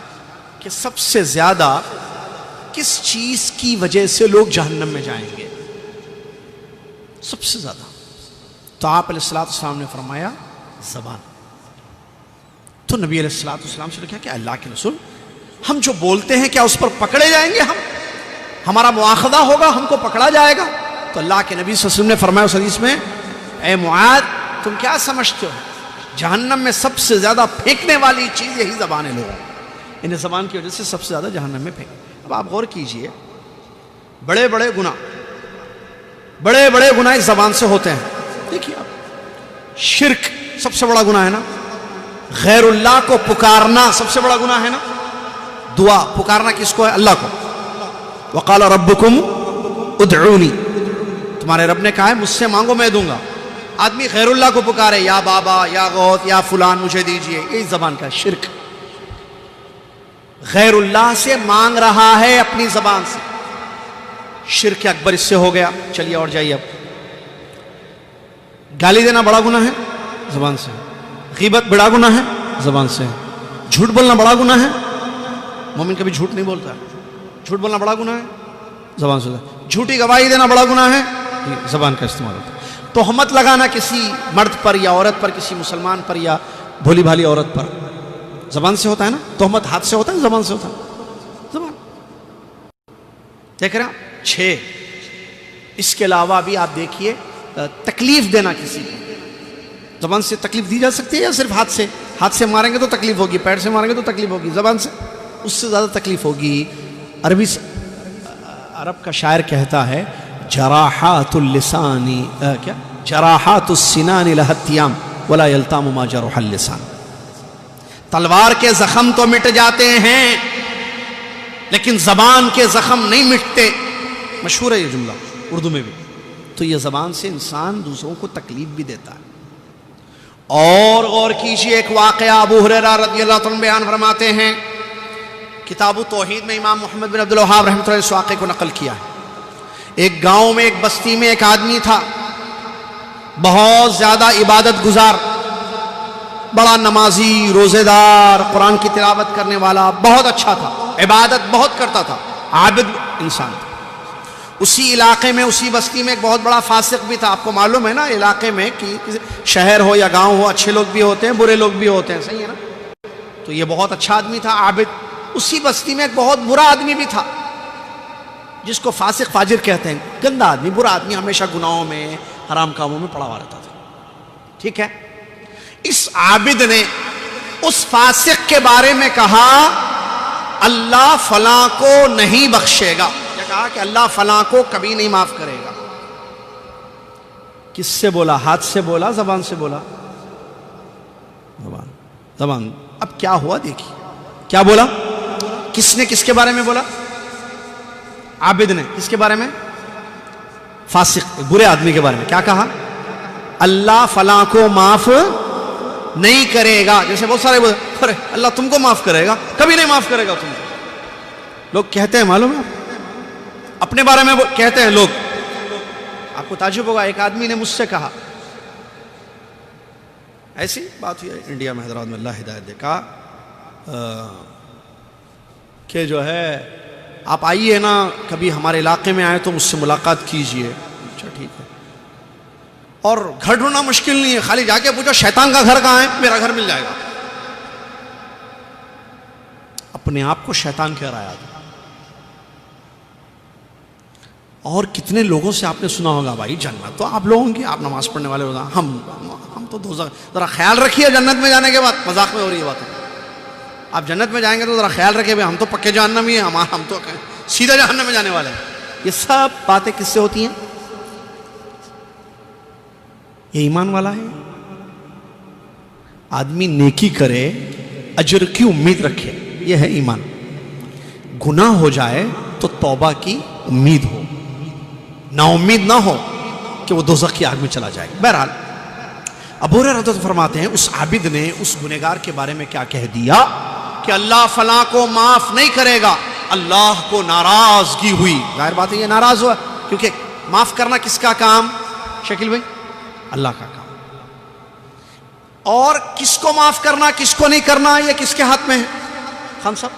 کہ سب سے زیادہ کس چیز کی وجہ سے لوگ جہنم میں جائیں گے؟ سب سے زیادہ۔ تو آپ علیہ السلام نے فرمایا زبان۔ تو نبی علیہ السلام سے کہا کہ اللہ کے رسول، ہم جو بولتے ہیں کیا اس پر پکڑے جائیں گے؟ ہمارا مواخذہ ہوگا، ہم کو پکڑا جائے گا؟ تو اللہ کے نبی صلی اللہ علیہ وسلم نے فرمایا اس حدیث میں، اے معاذ تم کیا سمجھتے ہو؟ جہنم میں سب سے زیادہ پھینکنے والی چیز یہی زبان ہے لوگوں، انہیں زبان کی وجہ سے سب سے زیادہ جہنم میں پھینک۔ اب آپ غور کیجئے، بڑے بڑے گناہ اس زبان سے ہوتے ہیں۔ دیکھیے آپ، شرک سب سے بڑا گناہ ہے نا، غیر اللہ کو پکارنا سب سے بڑا گناہ ہے نا، دعا پکارنا کس کو ہے؟ اللہ کو۔ وقال ربکم ادعونی، تمہارے رب نے کہا ہے مجھ سے مانگو میں دوں گا۔ آدمی غیر اللہ کو پکارے، یا بابا، یا غوث، یا فلان مجھے دیجئے، یہی زبان کا شرک۔ غیر اللہ سے مانگ رہا ہے اپنی زبان سے، شرک اکبر اس سے ہو گیا۔ چلیے اور جائیے، اب گالی دینا بڑا گناہ ہے، زبان سے۔ غیبت بڑا گناہ ہے، زبان سے۔ جھوٹ بولنا بڑا گناہ ہے، مومن کبھی جھوٹ نہیں بولتا۔ جھوٹ بولنا بڑا گناہ ہے، زبان سے۔ جھوٹی گواہی دینا بڑا گناہ ہے، زبان کا استعمال ہوتا ہے۔ تہمت لگانا کسی مرد پر یا عورت پر، کسی مسلمان پر یا بھولی بھالی عورت پر، زبان سے ہوتا ہے نا۔ تہمت ہاتھ سے ہوتا ہے، زبان سے ہوتا ہے، زبان۔ دیکھ رہے ہیں 6۔ اس کے علاوہ بھی آپ دیکھیے، تکلیف دینا کسی کو، زبان سے تکلیف دی جا سکتی ہے یا صرف ہاتھ سے؟ ہاتھ سے ماریں گے تو تکلیف ہوگی، پیر سے ماریں گے تو تکلیف ہوگی، زبان سے اس سے زیادہ تکلیف ہوگی۔ عرب کا شاعر کہتا ہے جراحات اللسان کیا جراحات السنان لہتیام ولا یلتام ما جرح اللسان، تلوار کے زخم تو مٹ جاتے ہیں لیکن زبان کے زخم نہیں مٹتے، مشہور ہے یہ جملہ اردو میں بھی۔ تو یہ زبان سے انسان دوسروں کو تکلیف بھی دیتا ہے۔ اور غور کیجئے، ایک واقعہ ابو ہریرہ رضی اللہ عنہ بیان فرماتے ہیں، کتاب توحید میں امام محمد بن عبد الوہاب رحمۃ اللہ علیہ اس واقعے کو نقل کیا ہے۔ ایک گاؤں میں، ایک بستی میں ایک آدمی تھا، بہت زیادہ عبادت گزار، بڑا نمازی، روزے دار، قرآن کی تلاوت کرنے والا، بہت اچھا تھا، عبادت بہت کرتا تھا، عابد انسان تھا۔ اسی علاقے میں، اسی بستی میں ایک بہت بڑا فاسق بھی تھا۔ آپ کو معلوم ہے نا علاقے میں کہ شہر ہو یا گاؤں ہو، اچھے لوگ بھی ہوتے ہیں، برے لوگ بھی ہوتے ہیں، صحیح ہے نا؟ تو یہ بہت اچھا آدمی تھا، عابد۔ اسی بستی میں ایک بہت برا آدمی بھی تھا جس کو فاسق فاجر کہتے ہیں، گندا آدمی، برا آدمی، ہمیشہ گناہوں میں، حرام کاموں میں پڑا ہوا رہتا تھا، ٹھیک ہے؟ اس عابد نے اس فاسق کے بارے میں کہا اللہ فلاں کو نہیں بخشے گا، یا کہا کہ اللہ فلاں کو کبھی نہیں معاف کرے گا۔ کس سے بولا؟ ہاتھ سے بولا، زبان سے بولا؟ زبان۔ اب کیا ہوا دیکھیے، کیا بولا؟ کس نے کس کے بارے میں بولا؟ عابد نے کس کے بارے میں؟ فاسق، برے آدمی کے بارے میں۔ کیا کہا؟ اللہ فلاں کو معاف نہیں کرے گا۔ جیسے بہت سارے بولتے ارے اللہ تم کو معاف کرے گا، کبھی نہیں معاف کرے گا تم کو۔ لوگ کہتے ہیں، معلوم ہے اپنے بارے میں کہتے ہیں لوگ۔ آپ کو تعجب ہوگا، ایک آدمی نے مجھ سے کہا، ایسی بات ہوئی انڈیا میں، حیدرآباد میں، اللہ ہدایت دے، کہا کہ جو ہے آپ آئیے نا کبھی ہمارے علاقے میں آئے تو مجھ سے ملاقات کیجئے۔ اچھا ٹھیک ہے، اور گھر ڈھونڈنا مشکل نہیں ہے، خالی جا کے پوچھو شیطان کا گھر کہاں ہے، میرا گھر مل جائے گا۔ اپنے آپ کو شیطان کہہ رہا ہے۔ اور کتنے لوگوں سے آپ نے سنا ہوگا بھائی جنت تو آپ لوگوں کی، آپ نماز پڑھنے والے ہوگا، ہم تو دوزخ۔ ذرا خیال رکھیے جنت میں جانے کے بعد، مذاق میں ہو رہی ہے بات۔ آپ جنت میں جائیں گے تو ذرا خیال رکھیں، ہم تو پکے جہنم ہی ہیں، ہم تو سیدھا جہنم میں جانے والے ہیں۔ یہ سب باتیں کس سے ہوتی ہیں؟ یہ ایمان والا ہے؟ آدمی نیکی کرے اجر کی امید رکھے، یہ ہے ایمان۔ گناہ ہو جائے تو توبہ کی امید ہو، نا امید نہ ہو کہ وہ دوزخ کی آگ میں چلا جائے۔ بہرحال ابو ہریرہ رضی اللہ فرماتے ہیں اس عابد نے اس گنہگار کے بارے میں کیا کہہ دیا کہ اللہ فلاں کو معاف نہیں کرے گا، اللہ کو ناراضگی ہوئی۔ ظاہر بات ہے یہ ناراض ہوا، کیونکہ معاف کرنا کس کا کام شکیل بھائی؟ اللہ کا کام۔ اور کس کو معاف کرنا کس کو نہیں کرنا یہ کس کے ہاتھ میں ہے؟ خان صاحب،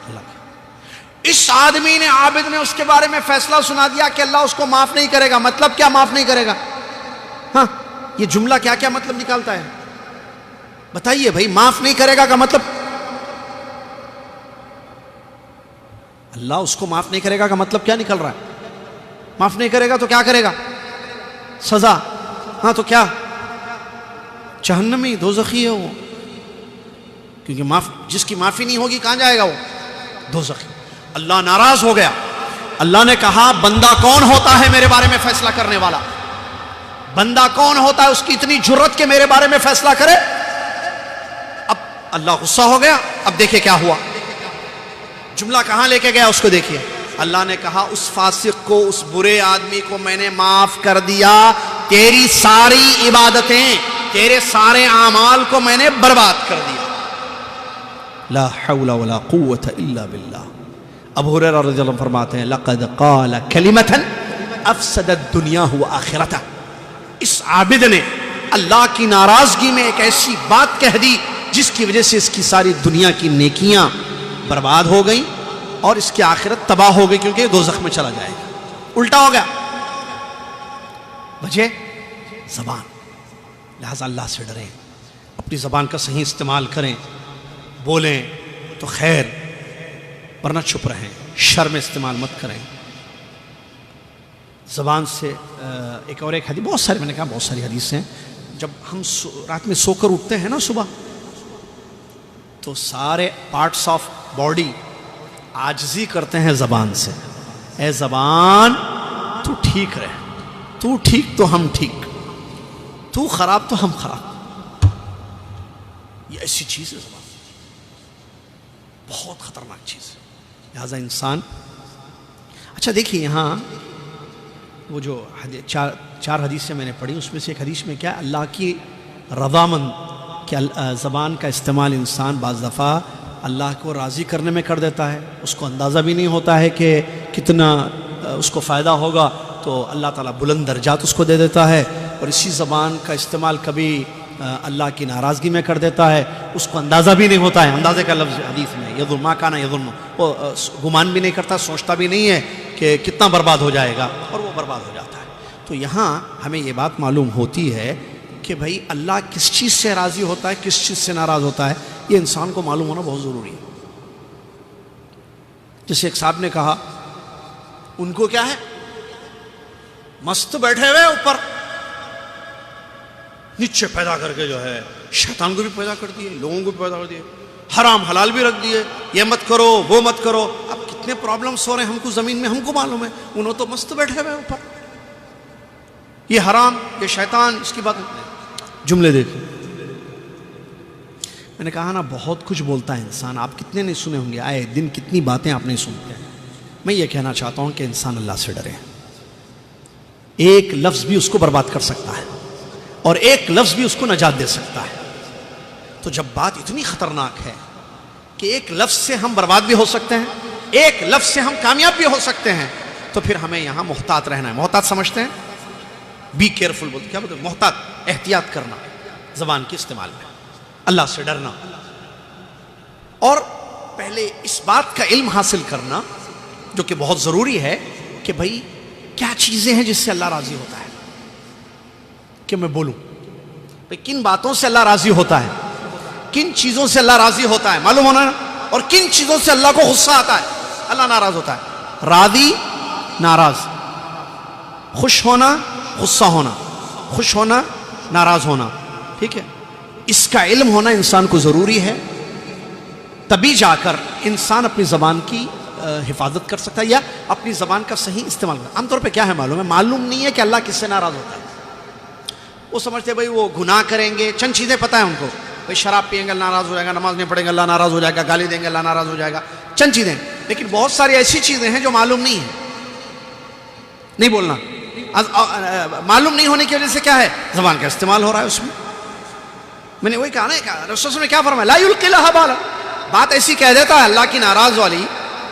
اللہ کا۔ اس آدمی نے عابد نے اس کے بارے میں فیصلہ سنا دیا کہ اللہ اس کو معاف نہیں کرے گا۔ مطلب کیا معاف نہیں کرے گا؟ ہاں، یہ جملہ کیا کیا مطلب نکالتا ہے بتائیے بھائی؟ معاف نہیں کرے گا کا مطلب اللہ اس کو معاف نہیں کرے گا کا مطلب کیا نکل رہا ہے؟ معاف نہیں کرے گا تو کیا کرے گا؟ سزا۔ ہاں تو کیا؟ جہنمی، دوزخی ہے وہ، کیونکہ جس کی معافی نہیں ہوگی کہاں جائے گا وہ؟ دوزخی۔ اللہ ناراض ہو گیا۔ اللہ نے کہا بندہ کون ہوتا ہے میرے بارے میں فیصلہ کرنے والا؟ بندہ کون ہوتا ہے اس کی اتنی جرت کہ میرے بارے میں فیصلہ کرے؟ اب اللہ غصہ ہو گیا۔ اب دیکھیں کیا ہوا، جملہ کہاں لے کے گیا اس کو دیکھیے۔ اللہ نے کہا اس فاسق کو، اس برے آدمی کو میں نے معاف کر دیا، تیری ساری عبادتیں، تیرے سارے اعمال کو میں نے برباد کر دیا۔ لا حول ولا قوت الا باللہ۔ ابو ہریرہ رضی اللہ عنہ فرماتے ہیں لقد قال کلمۃ افسدت دنیاہ وآخرتہ۔ اس عابد نے اللہ کی ناراضگی میں ایک ایسی بات کہہ دی جس کی وجہ سے اس کی ساری دنیا کی نیکیاں برباد ہو گئیں اور اس کی آخرت تباہ ہو گئی، کیونکہ دوزخ میں چلا جائے گا۔ الٹا ہو گیا۔ وجہ زبان۔ لہذا اللہ سے ڈریں، اپنی زبان کا صحیح استعمال کریں، بولیں تو خیر، ورنہ چپ رہیں، شرم استعمال مت کریں۔ زبان سے ایک اور ایک حدیث، بہت ساری، میں نے کہا بہت ساری حدیث ہیں۔ جب ہم رات میں سو کر اٹھتے ہیں نا صبح، تو سارے پارٹس آف باڈی عاجزی کرتے ہیں زبان سے۔ اے زبان تو ٹھیک رہے، تو ٹھیک تو ہم ٹھیک، تو خراب تو ہم خراب۔ یہ ایسی چیز ہے زبان، بہت خطرناک چیز ہے۔ لہذا انسان، اچھا دیکھیے یہاں وہ جو چار حدیثیں میں نے پڑھی، اس میں سے ایک حدیث میں کیا ہے؟ اللہ کی رضامند، کہ زبان کا استعمال انسان بعض دفعہ اللہ کو راضی کرنے میں کر دیتا ہے، اس کو اندازہ بھی نہیں ہوتا ہے کہ کتنا اس کو فائدہ ہوگا، تو اللہ تعالیٰ بلند درجات اس کو دے دیتا ہے۔ اور اسی زبان کا استعمال کبھی اللہ کی ناراضگی میں کر دیتا ہے، اس کو اندازہ بھی نہیں ہوتا ہے۔ اندازے کا لفظ حدیث میں یظلم ما کان یظلم، وہ گمان بھی نہیں کرتا، سوچتا بھی نہیں ہے کہ کتنا برباد ہو جائے گا، اور وہ برباد ہو جاتا ہے۔ تو یہاں ہمیں یہ بات معلوم ہوتی ہے کہ بھائی اللہ کس چیز سے راضی ہوتا ہے، کس چیز سے ناراض ہوتا ہے، یہ انسان کو معلوم ہونا بہت ضروری ہے۔ جیسے ایک صاحب نے کہا ان کو کیا ہے، مست بیٹھے ہوئے اوپر، نیچے پیدا کر کے جو ہے شیطان کو بھی پیدا کر دیے، لوگوں کو بھی پیدا کر دیے، حرام حلال بھی رکھ دیے، یہ مت کرو وہ مت کرو۔ اب کتنے پرابلمس ہو رہے ہیں ہم کو زمین میں، ہم کو معلوم ہے، انہوں تو مست بیٹھے ہوئے اوپر، یہ حرام، یہ شیطان، اس کی بات جملے دیکھیں۔ میں نے کہا نا بہت کچھ بولتا ہے انسان، آپ کتنے نہیں سنے ہوں گے، آئے دن کتنی باتیں آپ نہیں سنتے ہیں۔ میں یہ کہنا چاہتا ہوں کہ انسان اللہ سے ڈرے، ایک لفظ بھی اس کو برباد کر سکتا ہے، اور ایک لفظ بھی اس کو نجات دے سکتا ہے۔ تو جب بات اتنی خطرناک ہے کہ ایک لفظ سے ہم برباد بھی ہو سکتے ہیں، ایک لفظ سے ہم کامیاب بھی ہو سکتے ہیں، تو پھر ہمیں یہاں محتاط رہنا ہے۔ محتاط سمجھتے ہیں؟ بی کیئرفل بولتے، کیا بولتے ہیں؟ محتاط، احتیاط کرنا زبان کے استعمال میں، اللہ سے ڈرنا، اور پہلے اس بات کا علم حاصل کرنا جو کہ بہت ضروری ہے کہ بھائی کیا چیزیں ہیں جس سے اللہ راضی ہوتا ہے، کہ میں بولوں کن باتوں سے اللہ راضی ہوتا ہے، کن چیزوں سے اللہ راضی ہوتا ہے، معلوم ہونا نا، اور کن چیزوں سے اللہ کو غصہ آتا ہے، اللہ ناراض ہوتا ہے۔ راضی، ناراض، خوش ہونا، غصہ ہونا، خوش ہونا، ناراض ہونا، ٹھیک ہے؟ اس کا علم ہونا انسان کو ضروری ہے، تبھی جا کر انسان اپنی زبان کی حفاظت کر سکتا ہے، یا اپنی زبان کا صحیح استعمال کرتا ہے۔ عام طور پہ کیا ہے معلوم ہے، معلوم نہیں ہے کہ اللہ کس سے ناراض ہوتا ہے، وہ سمجھتے بھائی وہ گناہ کریں گے، چند چیزیں پتہ ہیں ان کو، بھائی شراب پیئیں گے اللہ ناراض ہو جائے گا، نماز نہیں پڑھیں گے اللہ ناراض ہو جائے گا، گالی دیں گے اللہ ناراض ہو جائے گا، چند چیزیں. لیکن بہت ساری ایسی چیزیں ہیں جو معلوم نہیں ہیں. نہیں بولنا، معلوم نہیں ہونے کی وجہ سے کیا ہے، زبان کا استعمال ہو رہا ہے اس میں نے وہی کہا نا، رسول صلی اللہ علیہ وسلم نے کیا فرمایا، لا یلقی لها بالا، بات ایسی کہہ دیتا ہے اللہ کی ناراض والی،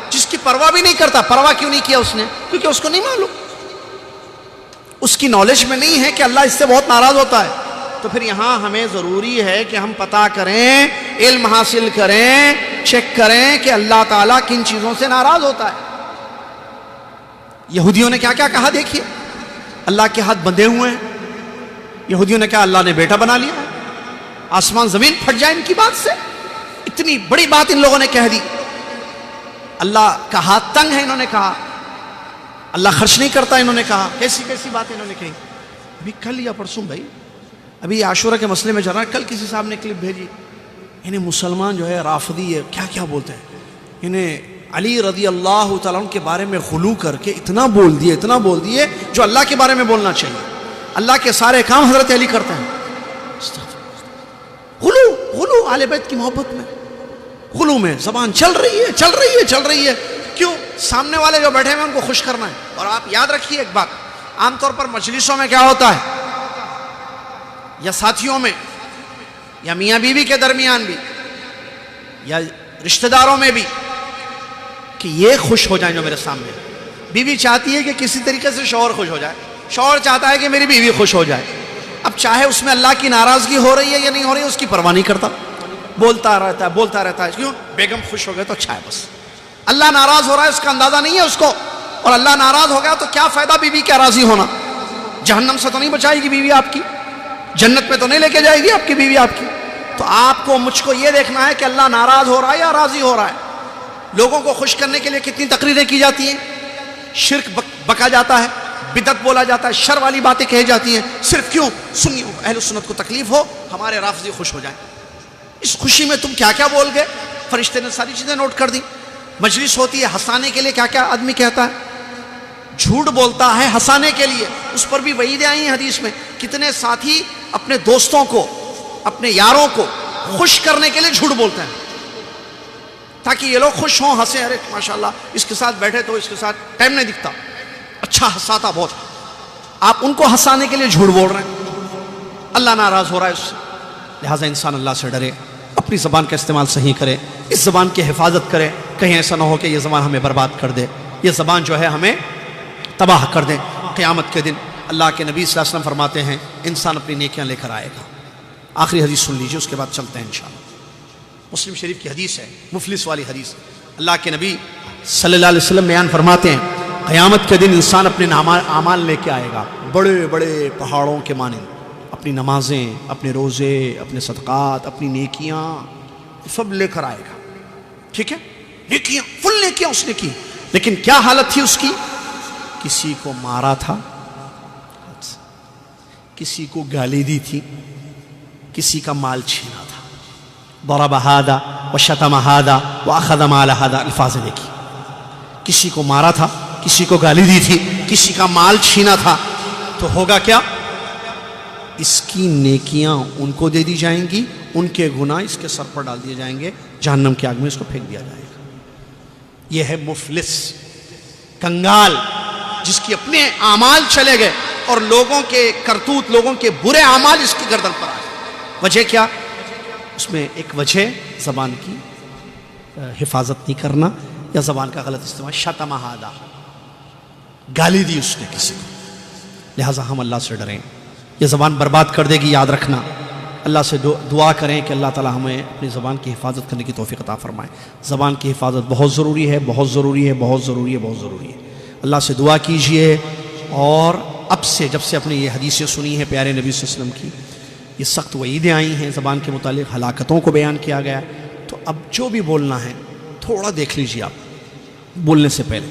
جس کی پرواہ بھی نہیں کرتا. پرواہ کیوں نہیں کیا اس نے؟ کیونکہ اس کو نہیں معلوم، اس کی نالج میں نہیں ہے کہ اللہ اس سے بہت ناراض ہوتا ہے. تو پھر یہاں ہمیں ضروری ہے کہ ہم پتہ کریں، علم حاصل کریں، چیک کریں کہ اللہ تعالیٰ کن چیزوں سے ناراض ہوتا ہے. یہودیوں نے کیا کیا کہا دیکھیے، اللہ کے ہاتھ بندھے ہوئے ہیں. یہودیوں نے کہا اللہ نے بیٹا بنا لیا ہے، آسمان زمین پھٹ جائے ان کی بات سے. اتنی بڑی بات ان لوگوں نے کہہ دی. اللہ کا ہاتھ تنگ ہے انہوں نے کہا، اللہ خرچ نہیں کرتا انہوں نے کہا. کیسی کیسی باتیں انہوں نے کہی. ابھی کل یا پرسوں بھائی، ابھی عاشورہ کے مسئلے میں جا، کل کسی صاحب نے کلپ بھیجی، انہیں مسلمان جو ہے رافضی ہے، کیا کیا بولتے ہیں، انہیں علی رضی اللہ تعالیٰ عنہ کے بارے میں غلو کر کے اتنا بول دیے جو اللہ کے بارے میں بولنا چاہیے. اللہ کے سارے کام حضرت علی کرتے ہیں. غلو آل بیت کی محبت میں، غلو میں زبان چل رہی ہے. کیوں؟ سامنے والے جو بیٹھے ہیں ان کو خوش کرنا ہے. اور آپ یاد رکھیے ایک بات، عام طور پر مجلسوں میں کیا ہوتا ہے، یا ساتھیوں میں، یا میاں بیوی کے درمیان بھی، یا رشتہ داروں میں بھی، کہ یہ خوش ہو جائیں جو میرے سامنے. بیوی چاہتی ہے کہ کسی طریقے سے شوہر خوش ہو جائے، شوہر چاہتا ہے کہ میری بیوی خوش ہو جائے. اب چاہے اس میں اللہ کی ناراضگی ہو رہی ہے یا نہیں ہو رہی ہے، اس کی پرواہ نہیں کرتا، بولتا رہتا ہے. کیوں؟ بیگم خوش ہو گئے تو اچھا ہے بس. اللہ ناراض ہو رہا ہے اس کا اندازہ نہیں ہے اس کو. اور اللہ ناراض ہو گیا تو کیا فائدہ بیوی کا راضی ہونا؟ جہنم سے تو نہیں بچائے گی بیوی آپ کی، جنت میں تو نہیں لے کے جائے گی آپ کی بیوی آپ کی. تو آپ کو مجھ کو یہ دیکھنا ہے کہ اللہ ناراض ہو رہا ہے یا راضی ہو رہا ہے. لوگوں کو خوش کرنے کے لیے کتنی تقریریں کی جاتی ہیں، شرک بکا جاتا ہے، بدعت بولا جاتا ہے، شر والی باتیں کہی جاتی ہیں. صرف کیوں؟ سنی اہل سنت کو تکلیف ہو، ہمارے رافضی خوش ہو جائیں. اس خوشی میں تم کیا کیا بول گئے، فرشتے نے ساری چیزیں نوٹ کر دی. مجلس ہوتی ہے ہنسانے کے لیے، کیا کیا آدمی کہتا ہے، جھوٹ بولتا ہے ہنسانے کے لیے، اس پر بھی وعیدیں آئی ہیں حدیث میں. کتنے ساتھی اپنے دوستوں کو، اپنے یاروں کو خوش کرنے کے لیے جھوٹ بولتے ہیں تاکہ یہ لوگ خوش ہوں، ہنسیں. ارے ماشاءاللہ اس کے ساتھ بیٹھے تو اس کے ساتھ ٹائم نہیں دکھتا، اچھا ہنساتا بہت. آپ ان کو ہنسانے کے لیے جھوٹ بول رہے ہیں. اللہ ناراض ہو رہا ہے اس سے. لہٰذا انسان اللہ سے ڈرے، اپنی زبان کا استعمال صحیح کرے، اس زبان کی حفاظت کرے. کہیں ایسا نہ ہو کہ یہ زبان ہمیں برباد کر دے، یہ زبان جو ہے ہمیں تباہ کر دے. قیامت کے دن اللہ کے نبی صلی اللہ علیہ وسلم فرماتے ہیں انسان اپنی نیکیاں لے کر آئے گا. آخری حدیث سن لیجیے، اس کے بعد چلتے ہیں انشاءاللہ. مسلم شریف کی حدیث ہے، مفلس والی حدیث. اللہ کے نبی صلی اللہ علیہ وسلم بیان فرماتے ہیں قیامت کے دن انسان اپنے اعمال لے کے آئے گا، بڑے بڑے پہاڑوں کے مانند. اپنی نمازیں، اپنے روزے، اپنے صدقات، اپنی نیکیاں سب لے کر آئے گا. ٹھیک ہے، نیکیاں فل نیکیاں اس نے کی. لیکن کیا حالت تھی اس کی؟ کسی کو مارا تھا، کسی کو گالی دی تھی، کسی کا مال چھینا تھا. ضرب هذا وشتم هذا واخذ مال هذا، الفاظ دیکھی. کسی کو مارا تھا، کسی کو گالی دی تھی، کسی کا مال چھینا تھا. تو ہوگا کیا؟ اس کی نیکیاں ان کو دے دی جائیں گی، ان کے گناہ اس کے سر پر ڈال دیے جائیں گے، جہنم کی آگ میں اس کو پھینک دیا جائے گا. یہ ہے مفلس، کنگال، جس کی اپنے اعمال چلے گئے اور لوگوں کے کرتوت، لوگوں کے برے اعمال اس کی گردن پر آئے. وجہ کیا؟ اس میں ایک وجہ زبان کی حفاظت نہیں کرنا یا زبان کا غلط استعمال. شتم ہذا، گالی دی اس نے کسی کو. لہٰذا ہم اللہ سے ڈریں، یہ زبان برباد کر دے گی، یاد رکھنا. اللہ سے دعا کریں کہ اللہ تعالی ہمیں اپنی زبان کی حفاظت کرنے کی توفیق عطا فرمائے. زبان کی حفاظت بہت ضروری ہے، بہت ضروری ہے، بہت ضروری ہے، بہت ضروری ہے. اللہ سے دعا کیجئے. اور اب سے جب سے اپنی یہ حدیثیں سنی ہیں پیارے نبی صلی اللہ علیہ وسلم کی، یہ سخت وعیدیں آئی ہیں زبان کے متعلق، ہلاکتوں کو بیان کیا گیا ہے، تو اب جو بھی بولنا ہے تھوڑا دیکھ لیجئے. آپ بولنے سے پہلے،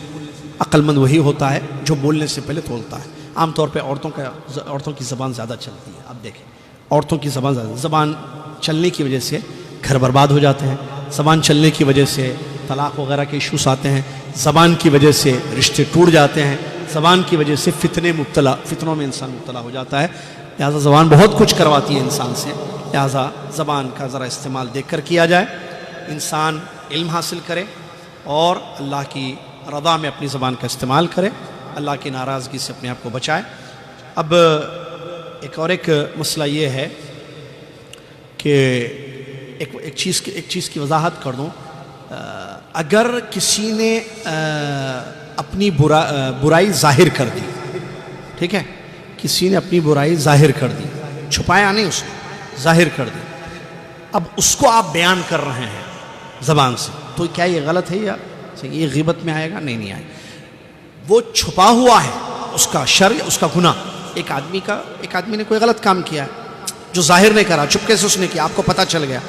عقل مند وہی ہوتا ہے جو بولنے سے پہلے تولتا ہے. عام طور پہ عورتوں کی زبان زیادہ چلتی ہے. اب دیکھیں، عورتوں کی زبان چلنے کی وجہ سے گھر برباد ہو جاتے ہیں. زبان چلنے کی وجہ سے طلاق وغیرہ کے ایشوز آتے ہیں. زبان کی وجہ سے رشتے ٹوٹ جاتے ہیں. زبان کی وجہ سے فتنوں میں انسان مبتلا ہو جاتا ہے. لہٰذا زبان بہت کچھ کرواتی ہے انسان سے، لہٰذا زبان کا ذرا استعمال دیکھ کر کیا جائے، انسان علم حاصل کرے اور اللہ کی رضا میں اپنی زبان کا استعمال کرے، اللہ کی ناراضگی سے اپنے آپ کو بچائے۔ اب ایک مسئلہ یہ ہے کہ ایک چیز کی وضاحت کر دوں، اگر کسی نے اپنی برائی ظاہر کر دی، ٹھیک ہے، کسی نے اپنی برائی ظاہر کر دی، چھپایا نہیں، اس نے ظاہر کر دی، اب اس کو آپ بیان کر رہے ہیں زبان سے، تو کیا یہ غلط ہے یا یہ غیبت میں آئے گا؟ نہیں آئے۔ وہ چھپا ہوا ہے اس کا شر، اس کا گناہ۔ ایک آدمی نے کوئی غلط کام کیا ہے جو ظاہر نہیں کرا، چپکے سے اس نے کیا، آپ کو پتہ چل گیا،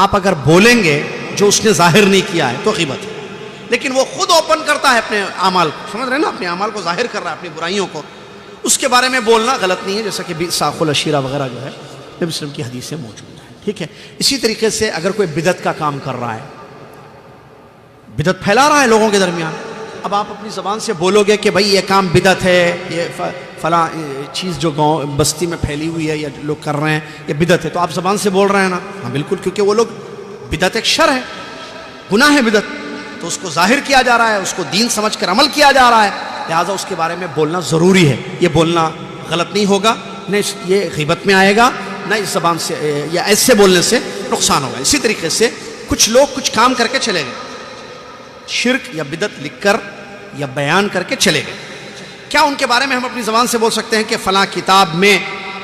آپ اگر بولیں گے جو اس نے ظاہر نہیں کیا ہے تو غیبت ہے۔ لیکن وہ خود اوپن کرتا ہے اپنے اعمال کو، سمجھ رہے ہیں نا، اپنے اعمال کو ظاہر کر رہا ہے، اپنی برائیوں کو، اس کے بارے میں بولنا غلط نہیں ہے، جیسا کہ ساق العشیرہ وغیرہ جو ہے نبی وسلم کی حدیثیں موجود ہیں، ٹھیک ہے۔ اسی طریقے سے اگر کوئی بدعت کا کام کر رہا ہے، بدعت پھیلا رہا ہے لوگوں کے درمیان، اب آپ اپنی زبان سے بولو گے کہ بھائی یہ کام بدعت ہے، یہ فلاں چیز جو گاؤں بستی میں پھیلی ہوئی ہے یا لوگ کر رہے ہیں یہ بدعت ہے، تو آپ زبان سے بول رہے ہیں نا، ہاں بالکل، کیونکہ وہ لوگ، بدعت ایک شر ہے، گناہ ہے بدعت، تو اس کو ظاہر کیا جا رہا ہے، اس کو دین سمجھ کر عمل کیا جا رہا ہے، لہٰذا اس کے بارے میں بولنا ضروری ہے۔ یہ بولنا غلط نہیں ہوگا، نہ یہ غیبت میں آئے گا، نہ اس زبان سے یا ایسے بولنے سے نقصان ہوگا۔ اسی طریقے سے کچھ لوگ کچھ کام کر کے چلے گئے، شرک یا بدعت لکھ کر یا بیان کر کے چلے گئے، کیا ان کے بارے میں ہم اپنی زبان سے بول سکتے ہیں کہ فلاں کتاب میں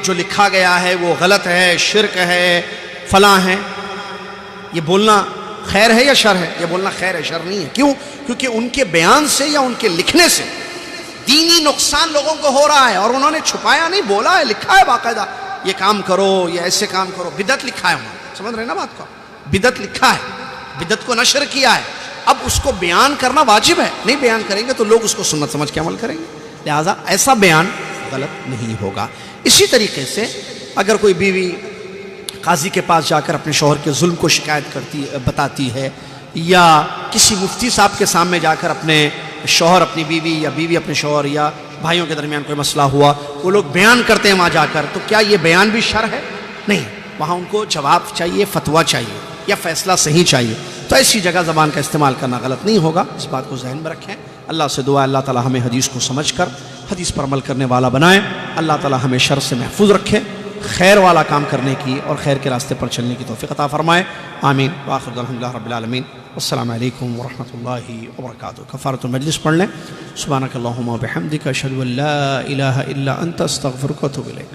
جو لکھا گیا ہے وہ غلط ہے، شرک ہے، فلاں ہے؟ یہ بولنا خیر ہے یا شر ہے؟ یہ بولنا خیر ہے، شر نہیں ہے۔ کیوں؟ کیونکہ ان کے بیان سے یا ان کے لکھنے سے دینی نقصان لوگوں کو ہو رہا ہے، اور انہوں نے چھپایا نہیں، بولا ہے، لکھا ہے باقاعدہ، یہ کام کرو، یہ ایسے کام کرو، بدعت لکھا ہے انہوں نے، سمجھ رہے ہیں نا بات کو، بدعت لکھا ہے، بدعت کو نشر کیا ہے، اب اس کو بیان کرنا واجب ہے، نہیں بیان کریں گے تو لوگ اس کو سنت سمجھ کے عمل کریں گے، لہٰذا ایسا بیان غلط نہیں ہوگا۔ اسی طریقے سے اگر کوئی بیوی قاضی کے پاس جا کر اپنے شوہر کے ظلم کو شکایت بتاتی ہے، یا کسی مفتی صاحب کے سامنے جا کر اپنے شوہر اپنی بیوی یا بیوی اپنے شوہر یا بھائیوں کے درمیان کوئی مسئلہ ہوا، وہ لوگ بیان کرتے ہیں وہاں جا کر، تو کیا یہ بیان بھی شر ہے؟ نہیں، وہاں ان کو جواب چاہیے، فتویٰ چاہیے یا فیصلہ صحیح چاہیے، تو ایسی جگہ زبان کا استعمال کرنا غلط نہیں ہوگا، اس بات کو ذہن میں رکھیں۔ اللہ سے دعا اللہ تعالی ہمیں حدیث کو سمجھ کر حدیث پر عمل کرنے والا بنائے، اللہ تعالی ہمیں شر سے محفوظ رکھے، خیر والا کام کرنے کی اور خیر کے راستے پر چلنے کی توفیق عطا فرمائے، آمین۔ وآخر الحمدللہ رب العالمین، السلام علیکم ورحمۃ اللہ وبرکاتہ۔ کفارۃ المجلس پڑھ لیں۔ سبحانک اللہم وبحمدک، اشہد ان لا الہ الا انت، استغفرک واتوب الیک۔